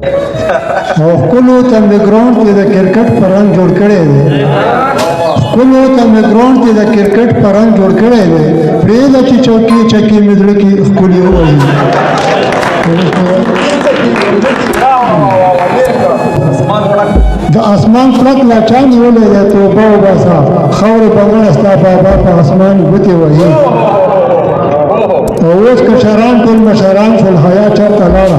او خپلو ته مې ګراوند کې د کرکټ په رنګ جوړ کړی دی خپلو ته مې ګراوند کې د کرکټ په رنګ جوړ کړی دی پرېږده چې چوکۍ چکې مې زړه کې ښکلي ووهي د اسمان پړک لا چا نیولی دی توبه وباسه خاورې په مړه ستا بابا په اسمان ګوتې وهي او اوس کشران ټول مشران شول حیا چېرته لاړه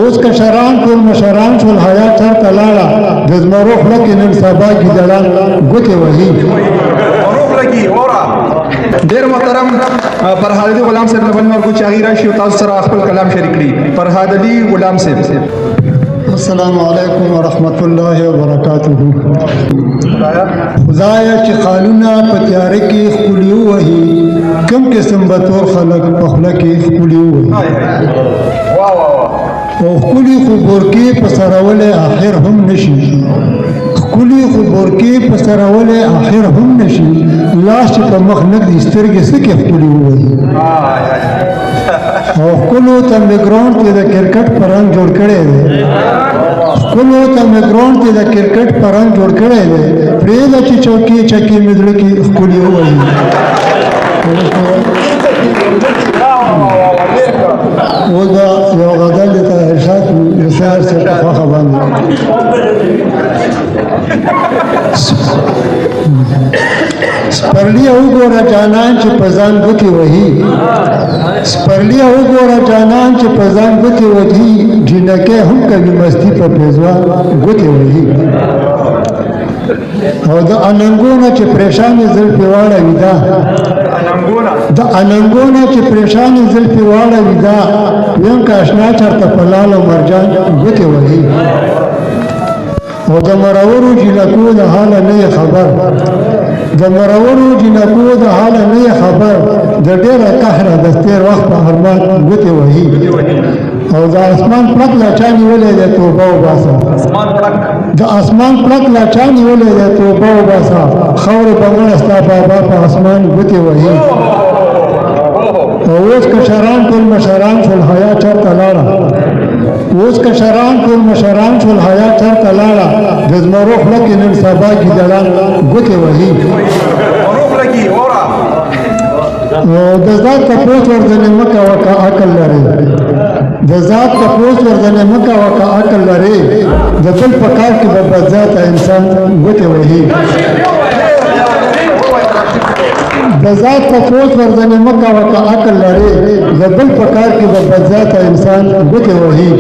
اوس کشران ټول مشران شول حیا چېرته لاړه د زمرو خوله کې نن سبا ګیدړان ګوتې وهي ډیر محترم فرهاد علي غلام صاحب لبن ورکو چاغي راشي او تاسو سره خپل کلام شریک کړي فرهاد علي غلام صاحب السلام علیکم ورحمت الله وبرکاته خدایا چې خالونه په تیاره کې ښکلي ووهي کم قسم به تور خلک په خوله کې ښکلي ووهي او ښکلي خو بورکې په سرولی آخر هم نشي ښکلي خو بورکې په سرولی آخر هم نشي لاس چې په مخ نه ږدي سترګې څه کې ښکلي ووهي او ښکلو ته مې ګراوند کې د کرکټ په رنګ جوړ کړی دی ښکلو ته مې ګراوند کې د کرکټ په رنګ جوړ کړی دی پرېږده چې چوکۍ چکې مې زړه کې ښکلي ووهي اوس به یو غزل درته ارشاد رسال صاحب په خوښه باندې سپرلی وګوره جانان چې په ځان ګوتې وهي سپرلی وګوره جانان چې په ځان ګوتې وهي جینکۍ هم کوي مستي په پیزوان ګوتې وهي او د اننګونه چې پریشانې زلفې واړوي دا د اننګونه چې پریشانې زلفې واړوي دا ویم که اشنا چېرته په لال او مرجان ګوتې وهي او د مرورو جینکو د حاله نه یې خبر د مرورو جینکو د حاله نه یې خبر د ډېره قهره د تېر وخت په ارمان ګوتې وهي او د اسمان پړک لا چا نیولی دی توبه وباسه د اسمان پړک لا چا نیولی دی توبه وباسه خاورې په مړه ستا بابا په اسمان ګوتې وهي او اوس کشران ټول مشران شول حیا چېرته لاړه اوس کشران ټول مشران شول حیا چېرته لاړه د زمرو خوله کې نن سبا ګیدړان ګوتې وهي د ذات تپوس ورځنې مه کوه که عقل لرې د ذات تپوس ورځنې مه کوه که عقل لرې د بل په کار کې به بدذاته انسان ګوتې وهي د ذات تپوس ورځنې مه کوه که عقل لرې د بل په کار کې به بدذاته انسان ګوتې وهي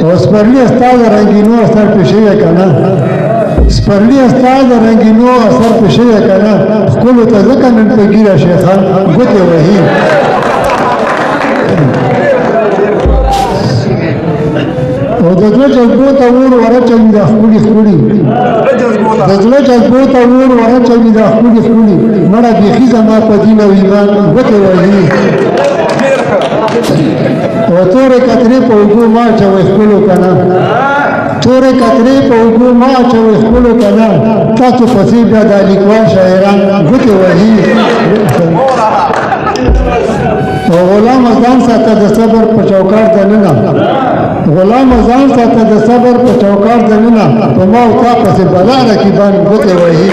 او سپرلي ستا د رنګینو اثر پې شوی که نه سپرلي ستا د رنګینو اثر پې شوی که نه ښکلو ته ځکه نن په ګیره شیخان ګوتې وهي او د زړه جذبو ته اور ورچوي دا ښکلي ښکلي د زړه جذبو ته اور ورچوي دا ښکلي ښکلي مړه بیخي زما په دین او ایمان ګوتې وهي او تورې کترې په اوږو مه اچوئ ښکلو که نه تورې کترې په اوږو مه اچوئ ښکلو که نه تاسو پسې بیا دا لیکوال شاعران ګوتې وهي او غلام ځان ساته د صبر په چوکاټ دننه غلام ځان ساته د صبر په چوکاټ دننه په ما او تا پسې بلا رقیبان ګوتې وهي